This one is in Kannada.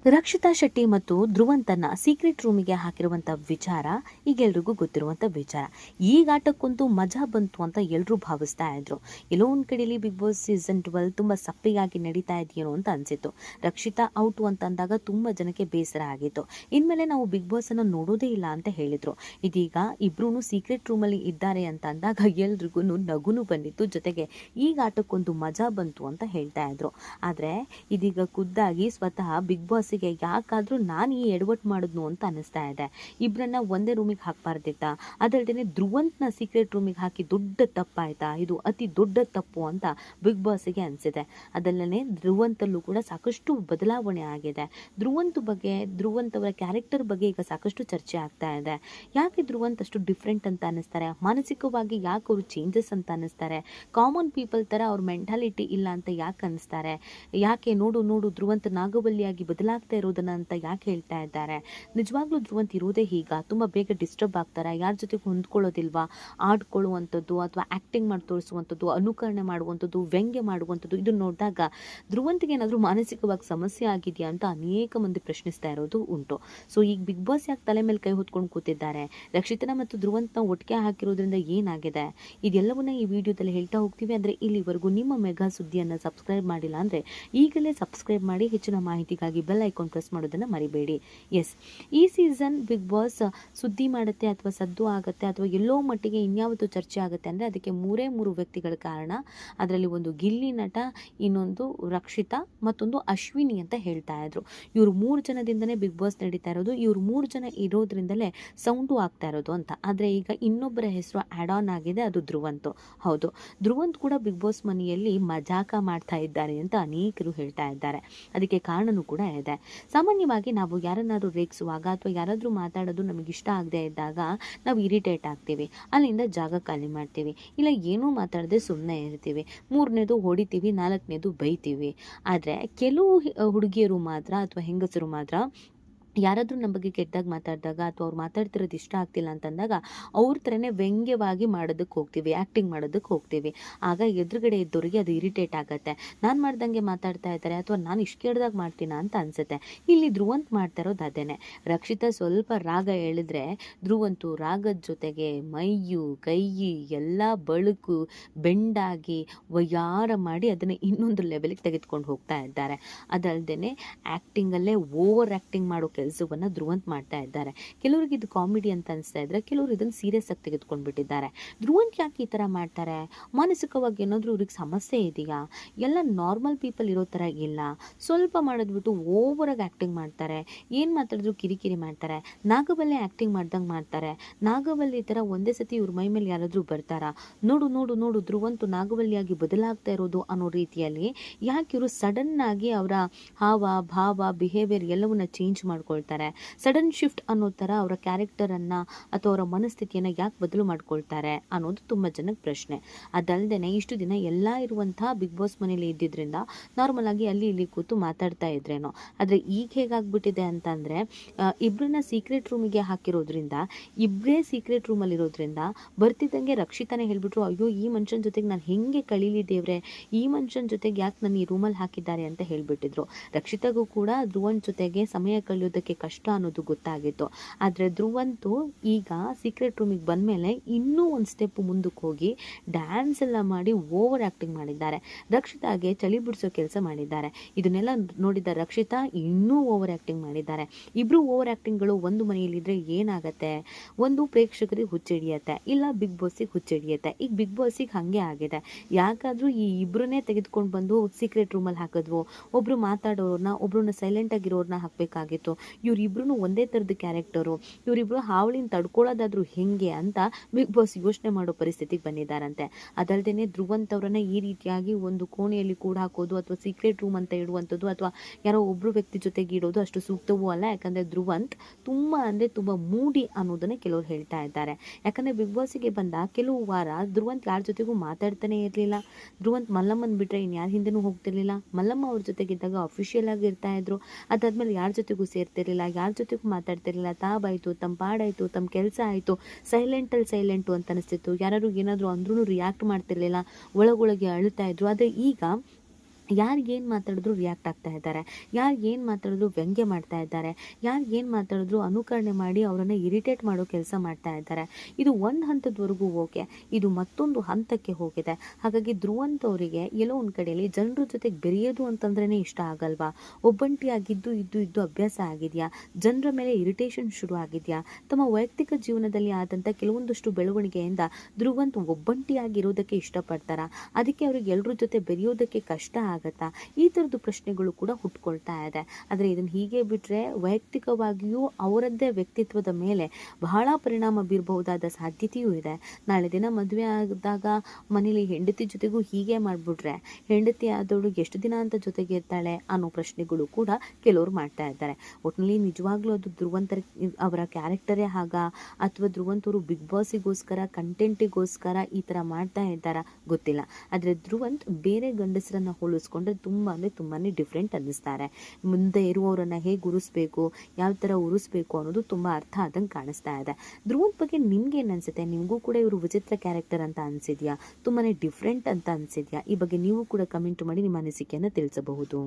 ರಕ್ಷಿತಾ ಶೆಟ್ಟಿ ಮತ್ತು ಧ್ರುವಂತನ್ನ ಸೀಕ್ರೆಟ್ ರೂಮಿಗೆ ಹಾಕಿರುವಂಥ ವಿಚಾರ ಈಗ ಎಲ್ರಿಗೂ ಗೊತ್ತಿರುವಂಥ ವಿಚಾರ. ಈಗ ಆಟಕ್ಕಂತೂ ಮಜಾ ಬಂತು ಅಂತ ಎಲ್ಲರೂ ಭಾವಿಸ್ತಾ ಇದ್ರು. ಎಲ್ಲೋ ಒಂದು ಕಡೆಯಲ್ಲಿ ಬಿಗ್ ಬಾಸ್ ಸೀಸನ್ 12 ತುಂಬ ಸಪ್ಪೆಯಾಗಿ ನಡೀತಾ ಇದೆಯೇನೋ ಅಂತ ಅನಿಸಿತ್ತು. ರಕ್ಷಿತಾ ಔಟು ಅಂತ ಅಂದಾಗ ತುಂಬ ಜನಕ್ಕೆ ಬೇಸರ ಆಗಿತ್ತು. ಇನ್ಮೇಲೆ ನಾವು ಬಿಗ್ ಬಾಸನ್ನು ನೋಡೋದೇ ಇಲ್ಲ ಅಂತ ಹೇಳಿದರು. ಇದೀಗ ಇಬ್ಬರೂ ಸೀಕ್ರೆಟ್ ರೂಮಲ್ಲಿ ಇದ್ದಾರೆ ಅಂತ ಅಂದಾಗ ಎಲ್ರಿಗೂ ನಗುನು ಬಂದಿತ್ತು. ಜೊತೆಗೆ ಈಗ ಆಟಕ್ಕೊಂದು ಮಜಾ ಬಂತು ಅಂತ ಹೇಳ್ತಾ ಇದ್ರು. ಆದರೆ ಇದೀಗ ಖುದ್ದಾಗಿ ಸ್ವತಃ ಬಿಗ್ ಬಾಸ್ ಯಾಕಾದ್ರೂ ನಾನು ಈ ಎಡವಟ್ಟು ಮಾಡಿದ್ನು ಅಂತ ಅನಿಸ್ತಾ ಇದೆ. ಇಬ್ಬರನ್ನ ಒಂದೇ ರೂಮಿಗೆ ಹಾಕಬಾರ್ದಿತ್ತ, ಅದಲ್ಲದೆ ಧ್ರುವಂತ್ನ ಸೀಕ್ರೆಟ್ ರೂಮಿಗೆ ಹಾಕಿ ದೊಡ್ಡ ತಪ್ಪಾಯ್ತಾ, ಇದು ಅತಿ ದೊಡ್ಡ ತಪ್ಪು ಅಂತ ಬಿಗ್ ಬಾಸ್ಗೆ ಅನಿಸಿದೆ. ಅದಲ್ಲದೆ ಧ್ರುವಂತಲ್ಲೂ ಕೂಡ ಸಾಕಷ್ಟು ಬದಲಾವಣೆ ಆಗಿದೆ. ಧ್ರುವಂತ್ ಅವರ ಕ್ಯಾರೆಕ್ಟರ್ ಬಗ್ಗೆ ಈಗ ಸಾಕಷ್ಟು ಚರ್ಚೆ ಆಗ್ತಾ ಇದೆ. ಯಾಕೆ ಧ್ರುವಂತ್ ಅಷ್ಟು ಡಿಫ್ರೆಂಟ್ ಅಂತ ಅನಿಸ್ತಾರೆ, ಮಾನಸಿಕವಾಗಿ ಯಾಕೆ ಅವರು ಚೇಂಜಸ್ ಅಂತ ಅನಿಸ್ತಾರೆ, ಕಾಮನ್ ಪೀಪಲ್ ತರ ಅವ್ರ ಮೆಂಟಾಲಿಟಿ ಇಲ್ಲ ಅಂತ ಯಾಕೆ ಅನಿಸ್ತಾರೆ, ಯಾಕೆ ನೋಡು ಧ್ರುವಂತ್ ನಾಗವಲ್ಲಿಯಾಗಿ ಬದಲಾಗ್ತಾ ಇರೋದನ್ನ ಅಂತ ಯಾಕೆ ಹೇಳ್ತಾ ಇದ್ದಾರೆ. ನಿಜವಾಗ್ಲೂ ಧ್ರುವಂತ್ ಇರೋದೇ ಹೀಗ ತುಂಬಾ ಬೇಗ ಡಿಸ್ಟರ್ಬ್ ಆಗ್ತಾರೆ, ಯಾರ ಜೊತೆಗೆ ಹೊಂದ್ಕೊಳ್ಳೋದಿಲ್ವಾ, ಆಡ್ಕೊಳ್ಳುವಂಥದ್ದು ಅಥವಾ ಆಕ್ಟಿಂಗ್ ಮಾಡಿ ತೋರಿಸುವಂಥದ್ದು, ಅನುಕರಣೆ ಮಾಡುವಂಥದ್ದು, ವ್ಯಂಗ್ಯ ಮಾಡುವಂಥದ್ದು, ಇದನ್ನ ನೋಡಿದಾಗ ಧ್ರುವಂತ್ಗೆ ಏನಾದರೂ ಮಾನಸಿಕವಾಗಿ ಸಮಸ್ಯೆ ಆಗಿದೆಯಾ ಅಂತ ಅನೇಕ ಮಂದಿ ಪ್ರಶ್ನಿಸ್ತಾ ಇರೋದು ಉಂಟು. ಸೊ ಈಗ ಬಿಗ್ ಬಾಸ್ ಯಾಕೆ ತಲೆ ಮೇಲೆ ಕೈ ಹೊತ್ಕೊಂಡು ಕೂತಿದ್ದಾರೆ, ರಕ್ಷಿತನ ಮತ್ತು ಧ್ರುವಂತ್ನ ಒಟ್ಟಿಗೆ ಹಾಕಿರೋದ್ರಿಂದ ಏನಾಗಿದೆ, ಇದೆಲ್ಲವನ್ನ ಈ ವಿಡಿಯೋದಲ್ಲಿ ಹೇಳ್ತಾ ಹೋಗ್ತೀವಿ. ಅಂದರೆ ಇಲ್ಲಿವರೆಗೂ ನಿಮ್ಮ ಮೆಗಾ ಸುದ್ದಿಯನ್ನು ಸಬ್ಸ್ಕ್ರೈಬ್ ಮಾಡಿಲ್ಲ ಅಂದರೆ ಈಗಲೇ ಸಬ್ಸ್ಕ್ರೈಬ್ ಮಾಡಿ. ಹೆಚ್ಚಿನ ಮಾಹಿತಿಗಾಗಿ ಬೆಲ್ ಐಕಾನ್ ಪ್ರೆಸ್ ಮಾಡೋದನ್ನು ಮರಿಬೇಡಿ. ಎಸ್, ಈ ಸೀಸನ್ ಬಿಗ್ ಬಾಸ್ ಸುದ್ದಿ ಮಾಡುತ್ತೆ ಅಥವಾ ಸದ್ದು ಆಗುತ್ತೆ ಅಥವಾ ಎಲ್ಲೋ ಮಟ್ಟಿಗೆ ಇನ್ಯಾವತ್ತು ಚರ್ಚೆ ಆಗುತ್ತೆ ಅಂದರೆ ಅದಕ್ಕೆ ಮೂರು ವ್ಯಕ್ತಿಗಳ ಕಾರಣ. ಅದರಲ್ಲಿ ಒಂದು ಗಿಲ್ಲಿ ನಟ, ಇನ್ನೊಂದು ರಕ್ಷಿತಾ, ಮತ್ತೊಂದು ಅಶ್ವಿನಿ ಅಂತ ಹೇಳ್ತಾ ಇದ್ರು. ಇವರು 3 ಜನದಿಂದನೇ ಬಿಗ್ ಬಾಸ್ ನಡೀತಾ ಇರೋದು, ಇವರು 3 ಜನ ಇರೋದ್ರಿಂದಲೇ ಸೌಂಡು ಆಗ್ತಾ ಇರೋದು ಅಂತ. ಆದರೆ ಈಗ ಇನ್ನೊಬ್ಬರ ಹೆಸರು ಆಡ್ ಆನ್ ಆಗಿದೆ, ಅದು ಧ್ರುವಂತ್. ಹೌದು, ಧ್ರುವಂತ್ ಕೂಡ ಬಿಗ್ ಬಾಸ್ ಮನೆಯಲ್ಲಿ ಮಜಾಕ ಮಾಡ್ತಾ ಇದ್ದಾರೆ ಅಂತ ಅನೇಕರು ಹೇಳ್ತಾ ಇದ್ದಾರೆ. ಅದಕ್ಕೆ ಕಾರಣನೂ ಕೂಡ ಇದೆ. ಸಾಮಾನ್ಯವಾಗಿ ನಾವು ಯಾರನ್ನಾದ್ರೂ ರೇಗಿಸುವಾಗ ಅಥವಾ ಯಾರಾದರೂ ಮಾತಾಡೋದು ನಮಗೆ ಇಷ್ಟ ಆಗದೆ ಇದ್ದಾಗ ನಾವು ಇರಿಟೇಟ್ ಆಗ್ತೀವಿ, ಅಲ್ಲಿಂದ ಜಾಗ ಖಾಲಿ ಮಾಡ್ತೀವಿ, ಇಲ್ಲ ಏನೂ ಮಾತಾಡದೆ ಸುಮ್ಮನೆ ಇರ್ತೀವಿ, 3ನೇದು ಹೊಡಿತೀವಿ, 4ನೇದು ಬೈತೀವಿ. ಆದರೆ ಕೆಲವು ಹುಡುಗಿಯರು ಮಾತ್ರ ಅಥವಾ ಹೆಂಗಸರು ಮಾತ್ರ ಯಾರಾದರೂ ನಮ್ಮ ಬಗ್ಗೆ ಕೆಟ್ಟದಾಗಿ ಮಾತಾಡಿದಾಗ ಅಥವಾ ಅವ್ರು ಮಾತಾಡ್ತಿರೋದು ಇಷ್ಟ ಆಗ್ತಿಲ್ಲ ಅಂತಂದಾಗ ಅವ್ರ ಥರನೇ ವ್ಯಂಗ್ಯವಾಗಿ ಮಾಡೋದಕ್ಕೆ ಹೋಗ್ತೀವಿ, ಆ್ಯಕ್ಟಿಂಗ್ ಮಾಡೋದಕ್ಕೆ ಹೋಗ್ತೀವಿ. ಆಗ ಎದುರುಗಡೆ ಇದ್ದವರಿಗೆ ಅದು ಇರಿಟೇಟ್ ಆಗುತ್ತೆ. ನಾನು ಮಾಡ್ದಂಗೆ ಮಾತಾಡ್ತಾ ಇದ್ದಾರೆ ಅಥವಾ ನಾನು ಇಷ್ಟು ಕೆಡ್ದಾಗ ಮಾಡ್ತೀನ ಅಂತ ಅನಿಸುತ್ತೆ. ಇಲ್ಲಿ ಧ್ರುವಂತ್ ಮಾಡ್ತಾ ಇರೋದು ಅದೇನೆ. ರಕ್ಷಿತಾ ಸ್ವಲ್ಪ ರಾಗ ಹೇಳಿದ್ರೆ ಧ್ರುವಂತು ರಾಗದ ಜೊತೆಗೆ ಮೈಯು ಕೈಯಿ ಎಲ್ಲ ಬಳುಕು ಬೆಂಡಾಗಿ ವಯ್ಯಾರ ಮಾಡಿ ಅದನ್ನು ಇನ್ನೊಂದು ಲೆವೆಲ್ಗೆ ತೆಗೆದುಕೊಂಡು ಹೋಗ್ತಾ ಇದ್ದಾರೆ. ಅದಲ್ಲದೆ ಆ್ಯಕ್ಟಿಂಗಲ್ಲೇ ಓವರ್ ಆ್ಯಕ್ಟಿಂಗ್ ಮಾಡೋ ಕೆಲಸವನ್ನು ಧ್ರುವಂತ್ ಮಾಡ್ತಾ ಇದ್ದಾರೆ. ಕೆಲವರಿಗೆ ಇದು ಕಾಮಿಡಿ ಅಂತ ಅನಿಸ್ತಾ ಇದ್ರೆ, ಕೆಲವರು ಇದನ್ನು ಸೀರಿಯಸ್ ಆಗಿ ತೆಗೆದುಕೊಂಡು ಬಿಟ್ಟಿದ್ದಾರೆ. ಧ್ರುವಂತ್ ಯಾಕೆ ಈ ಥರ ಮಾಡ್ತಾರೆ, ಮಾನಸಿಕವಾಗಿ ಏನಾದರೂ ಇವ್ರಿಗೆ ಸಮಸ್ಯೆ ಇದೆಯಾ, ಎಲ್ಲ ನಾರ್ಮಲ್ ಪೀಪಲ್ ಇರೋ ಥರ ಇಲ್ಲ, ಸ್ವಲ್ಪ ಮಾಡೋದ್ಬಿಟ್ಟು ಓವರಾಗಿ ಆ್ಯಕ್ಟಿಂಗ್ ಮಾಡ್ತಾರೆ, ಏನು ಮಾತಾಡಿದ್ರು ಕಿರಿಕಿರಿ ಮಾಡ್ತಾರೆ, ನಾಗವಲ್ಲಿ ಆ್ಯಕ್ಟಿಂಗ್ ಮಾಡ್ದಂಗೆ ಮಾಡ್ತಾರೆ, ನಾಗವಲ್ಲಿ ಥರ ಒಂದೇ ಸತಿ ಇವ್ರ ಮೈ ಮೇಲೆ ಯಾರಾದರೂ ಬರ್ತಾರಾ, ನೋಡು ಧ್ರುವಂತು ನಾಗವಲ್ಲಿಯಾಗಿ ಬದಲಾಗ್ತಾ ಇರೋದು ಅನ್ನೋ ರೀತಿಯಲ್ಲಿ ಯಾಕೆ ಇವರು ಸಡನ್ ಆಗಿ ಅವರ ಹಾವ ಭಾವ ಬಿಹೇವಿಯರ್ ಎಲ್ಲವನ್ನ ಚೇಂಜ್ ಮಾಡ್ಕೊಳ್ತಾರೆ, ಸಡನ್ ಶಿಫ್ಟ್ ಅನ್ನೋ ಥರ ಅವರ ಕ್ಯಾರೆಕ್ಟರನ್ನು ಅಥವಾ ಅವರ ಮನಸ್ಥಿತಿಯನ್ನು ಯಾಕೆ ಬದಲು ಮಾಡ್ಕೊಳ್ತಾರೆ ಅನ್ನೋದು ತುಂಬ ಜನಕ್ಕೆ ಪ್ರಶ್ನೆ. ಅದಲ್ಲದೆ ಇಷ್ಟು ದಿನ ಎಲ್ಲ ಇರುವಂತಹ ಬಿಗ್ ಬಾಸ್ ಮನೇಲಿ ಇದ್ದಿದ್ದರಿಂದ ನಾರ್ಮಲ್ ಆಗಿ ಅಲ್ಲಿ ಇಲ್ಲಿ ಕೂತು ಮಾತಾಡ್ತಾ ಇದ್ರೇನೋ. ಆದರೆ ಈಗ ಹೇಗಾಗ್ಬಿಟ್ಟಿದೆ ಅಂತಂದರೆ ಇಬ್ಬರನ್ನ ಸೀಕ್ರೆಟ್ ರೂಮಿಗೆ ಹಾಕಿರೋದ್ರಿಂದ, ಇಬ್ಬರೇ ಸೀಕ್ರೆಟ್ ರೂಮಲ್ಲಿ ಇರೋದ್ರಿಂದ ಬರ್ತಿದ್ದಂಗೆ ರಕ್ಷಿತಾನೇ ಹೇಳ್ಬಿಟ್ರು, ಅಯ್ಯೋ ಈ ಮನುಷ್ಯನ ಜೊತೆಗೆ ನಾನು ಹೆಂಗೆ ಕಳೀಲಿ ದೇವ್ರೆ, ಈ ಮನುಷ್ಯನ ಜೊತೆಗೆ ಯಾಕೆ ನಾನು ಈ ರೂಮಲ್ಲಿ ಹಾಕಿದ್ದಾರೆ ಅಂತ ಹೇಳ್ಬಿಟ್ಟಿದ್ರು. ರಕ್ಷಿತಾಗೂ ಕೂಡ ಧ್ರುವಂತ್ ಜೊತೆಗೆ ಸಮಯ ಕಳೆಯೋದಕ್ಕೆ ಕಷ್ಟ ಅನ್ನೋದು ಗೊತ್ತಾಗಿತ್ತು. ಆದರೆ ಧ್ರುವಂತು ಈಗ ಸೀಕ್ರೆಟ್ ರೂಮಿಗೆ ಬಂದಮೇಲೆ ಇನ್ನೂ ಒಂದು ಸ್ಟೆಪ್ ಮುಂದಕ್ಕೆ ಹೋಗಿ ಡ್ಯಾನ್ಸ್ ಎಲ್ಲ ಮಾಡಿ ಓವರ್ ಆ್ಯಕ್ಟಿಂಗ್ ಮಾಡಿದ್ದಾರೆ. ರಕ್ಷಿತಾಗೆ ಚಳಿ ಬಿಡಿಸೋ ಕೆಲಸ ಮಾಡಿದ್ದಾರೆ. ಇದನ್ನೆಲ್ಲ ನೋಡಿದ ರಕ್ಷಿತಾ ಇನ್ನೂ ಓವರ್ ಆ್ಯಕ್ಟಿಂಗ್ ಮಾಡಿದ್ದಾರೆ. ಇಬ್ಬರು ಓವರ್ ಆ್ಯಕ್ಟಿಂಗ್ಗಳು ಒಂದು ಮನೆಯಲ್ಲಿದ್ದರೆ ಏನಾಗುತ್ತೆ, ಒಂದು ಪ್ರೇಕ್ಷಕರಿಗೆ ಹುಚ್ಚಿಡಿಯುತ್ತೆ, ಇಲ್ಲ ಬಿಗ್ ಬಾಸಿಗೆ ಹುಚ್ಚಿಡಿಯುತ್ತೆ. ಈಗ ಬಿಗ್ ಬಾಸಿಗೆ ಹಾಗೆ ಆಗಿದೆ. ಯಾಕಾದರೂ ಈ ಇಬ್ಬರನ್ನೇ ತೆಗೆದುಕೊಂಡು ಬಂದು ಸೀಕ್ರೆಟ್ ರೂಮಲ್ಲಿ ಹಾಕಿದ್ವು, ಒಬ್ಬರು ಮಾತಾಡೋರನ್ನ ಒಬ್ಬರನ್ನ ಸೈಲೆಂಟ್ ಆಗಿರೋರನ್ನ ಹಾಕಬೇಕಾಗಿತ್ತು. ಇವರಿಬ್ರು ಒಂದೇ ಥರದ ಕ್ಯಾರೆಕ್ಟರು, ಇವರಿಬ್ರು ಹಾವಳಿನ ತಡ್ಕೊಳ್ಳೋದಾದ್ರೂ ಹೆಂಗೆ ಅಂತ ಬಿಗ್ ಬಾಸ್ ಯೋಚನೆ ಮಾಡೋ ಪರಿಸ್ಥಿತಿಗೆ ಬಂದಿದ್ದಾರಂತೆ. ಅದಲ್ಲದೆ ಧ್ರುವಂತ್ ಅವರನ್ನ ಈ ರೀತಿಯಾಗಿ ಒಂದು ಕೋಣೆಯಲ್ಲಿ ಕೂಡ ಹಾಕೋದು ಅಥವಾ ಸೀಕ್ರೆಟ್ ರೂಮ್ ಅಂತ ಇಡುವಂಥದ್ದು ಅಥವಾ ಯಾರೋ ಒಬ್ಬರು ವ್ಯಕ್ತಿ ಜೊತೆಗೆ ಇಡೋದು ಅಷ್ಟು ಸೂಕ್ತವೂ ಅಲ್ಲ. ಯಾಕಂದರೆ ಧ್ರುವಂತ್ ತುಂಬ ಮೂಡಿ ಅನ್ನೋದನ್ನೇ ಕೆಲವರು ಹೇಳ್ತಾ ಇದ್ದಾರೆ. ಯಾಕಂದರೆ ಬಿಗ್ ಬಾಸಿಗೆ ಬಂದ ಕೆಲವು ವಾರ ಧ್ರುವಂತ್ ಯಾರ ಜೊತೆಗೂ ಮಾತಾಡ್ತಾನೆ ಇರಲಿಲ್ಲ. ಧ್ರುವಂತ್ ಮಲ್ಲಮ್ಮನ್ ಬಿಟ್ಟರೆ ಇನ್ಯಾರ ಹಿಂದೆನೂ ಹೋಗ್ತಿರ್ಲಿಲ್ಲ. ಮಲ್ಲಮ್ಮ ಅವ್ರ ಜೊತೆಗಿದ್ದಾಗ ಅಫಿಷಿಯಲ್ ಆಗಿ ಇರ್ತಾ ಇದ್ರು. ಅದಾದ್ಮೇಲೆ ಯಾರ ಜೊತೆಗೂ ಸೇರ್ತಿರ್ಲಿಲ್ಲ, ಯಾರ ಜೊತೆಗೂ ಮಾತಾಡ್ತಿರ್ಲಿಲ್ಲ. ತಾವಾಯಿತು, ತಮ್ಮ ಪಾಡಾಯಿತು, ತಮ್ಮ ಕೆಲಸ ಆಯಿತು, ಸೈಲೆಂಟು ಅಂತ ಅನಿಸ್ತಿತ್ತು. ಯಾರು ಏನಾದರೂ ಅಂದ್ರೂ ರಿಯಾಕ್ಟ್ ಮಾಡ್ತಿರ್ಲಿಲ್ಲ, ಒಳಗೊಳಗೆ ಅಳ್ತಾ ಇದ್ರು. ಆದರೆ ಈಗ ಯಾರು ಏನು ಮಾತಾಡಿದ್ರು ರಿಯಾಕ್ಟ್ ಆಗ್ತಾ ಇದ್ದಾರೆ, ಯಾರು ಏನು ಮಾತಾಡಿದ್ರು ವ್ಯಂಗ್ಯ ಮಾಡ್ತಾ ಇದ್ದಾರೆ, ಯಾರು ಏನು ಮಾತಾಡಿದ್ರು ಅನುಕರಣೆ ಮಾಡಿ ಅವರನ್ನು ಇರಿಟೇಟ್ ಮಾಡೋ ಕೆಲಸ ಮಾಡ್ತಾ ಇದ್ದಾರೆ. ಇದು ಒಂದು ಹಂತದವರೆಗೂ ಓಕೆ, ಇದು ಮತ್ತೊಂದು ಹಂತಕ್ಕೆ ಹೋಗಿದೆ. ಹಾಗಾಗಿ ಧ್ರುವಂತ್ ಅವರಿಗೆ ಎಲ್ಲೋ ಒಂದು ಕಡೆಯಲ್ಲಿ ಜನರ ಜೊತೆಗೆ ಬೆರೆಯೋದು ಅಂತಂದ್ರೇ ಇಷ್ಟ ಆಗಲ್ವಾ? ಒಬ್ಬಂಟಿಯಾಗಿದ್ದು ಇದ್ದು ಇದ್ದು ಅಭ್ಯಾಸ ಆಗಿದೆಯಾ? ಜನರ ಮೇಲೆ ಇರಿಟೇಷನ್ ಶುರು ಆಗಿದೆಯಾ? ತಮ್ಮ ವೈಯಕ್ತಿಕ ಜೀವನದಲ್ಲಿ ಆದಂಥ ಕೆಲವೊಂದಷ್ಟು ಬೆಳವಣಿಗೆಯಿಂದ ಧ್ರುವಂತ್ ಒಬ್ಬಂಟಿಯಾಗಿರೋದಕ್ಕೆ ಇಷ್ಟಪಡ್ತಾರಾ? ಅದಕ್ಕೆ ಅವ್ರಿಗೆ ಎಲ್ಲರ ಜೊತೆ ಬೆರೆಯೋದಕ್ಕೆ ಕಷ್ಟ ಆಗತ್ತಾ? ಈ ಥರದ್ದು ಪ್ರಶ್ನೆಗಳು ಕೂಡ ಹುಟ್ಕೊಳ್ತಾ ಇದೆ. ಆದರೆ ಇದನ್ನು ಹೀಗೆ ಬಿಟ್ಟರೆ ವೈಯಕ್ತಿಕವಾಗಿಯೂ ಅವರದ್ದೇ ವ್ಯಕ್ತಿತ್ವದ ಮೇಲೆ ಬಹಳ ಪರಿಣಾಮ ಬೀರಬಹುದಾದ ಸಾಧ್ಯತೆಯೂ ಇದೆ. ನಾಳೆ ದಿನ ಮದುವೆ ಆದಾಗ ಮನೇಲಿ ಹೆಂಡತಿ ಜೊತೆಗೂ ಹೀಗೆ ಮಾಡಿಬಿಟ್ರೆ ಹೆಂಡತಿ ಆದವಳು ಎಷ್ಟು ದಿನ ಅಂತ ಜೊತೆಗೆ ಇರ್ತಾಳೆ ಅನ್ನೋ ಪ್ರಶ್ನೆಗಳು ಕೂಡ ಕೆಲವರು ಮಾಡ್ತಾ ಇದ್ದಾರೆ. ಒಟ್ಟಿನಲ್ಲಿ ನಿಜವಾಗ್ಲೂ ಅದು ಧ್ರುವಂತರ ಅವರ ಕ್ಯಾರೆಕ್ಟರೇ ಅಥವಾ ಧ್ರುವಂತ್ ಅವರು ಬಿಗ್ ಬಾಸಿಗೋಸ್ಕರ ಕಂಟೆಂಟಿಗೋಸ್ಕರ ಈ ಥರ ಮಾಡ್ತಾ ಇದ್ದಾರಾ ಗೊತ್ತಿಲ್ಲ. ಆದರೆ ಧ್ರುವಂತ್ ಬೇರೆ ಗಂಡಸರನ್ನ ಹೋಲಿಸ್ಕೊಂಡ್ರೆ ತುಂಬಾ ಡಿಫ್ರೆಂಟ್ ಅನ್ನಿಸ್ತಾರೆ. ಮುಂದೆ ಇರುವವರನ್ನ ಹೇಗೆ ಉರಿಸ್ಬೇಕು, ಯಾವ ಥರ ಉರಿಸ್ಬೇಕು ಅನ್ನೋದು ತುಂಬ ಅರ್ಥ ಆದಂಗೆ ಕಾಣಿಸ್ತಾ ಇದೆ. ಧ್ರುವಂತ್ ಬಗ್ಗೆ ನಿಮ್ಗೇನು ಅನಿಸುತ್ತೆ? ನಿಮಗೂ ಕೂಡ ಇವರು ವಿಚಿತ್ರ ಕ್ಯಾರೆಕ್ಟರ್ ಅಂತ ಅನಿಸಿದ್ಯಾ? ತುಂಬಾ ಡಿಫ್ರೆಂಟ್ ಅಂತ ಅನಿಸಿದ್ಯಾ? ಈ ಬಗ್ಗೆ ನೀವು ಕೂಡ ಕಮೆಂಟ್ ಮಾಡಿ ನಿಮ್ಮ ಅನಿಸಿಕೆಯನ್ನು ತಿಳಿಸಬಹುದು.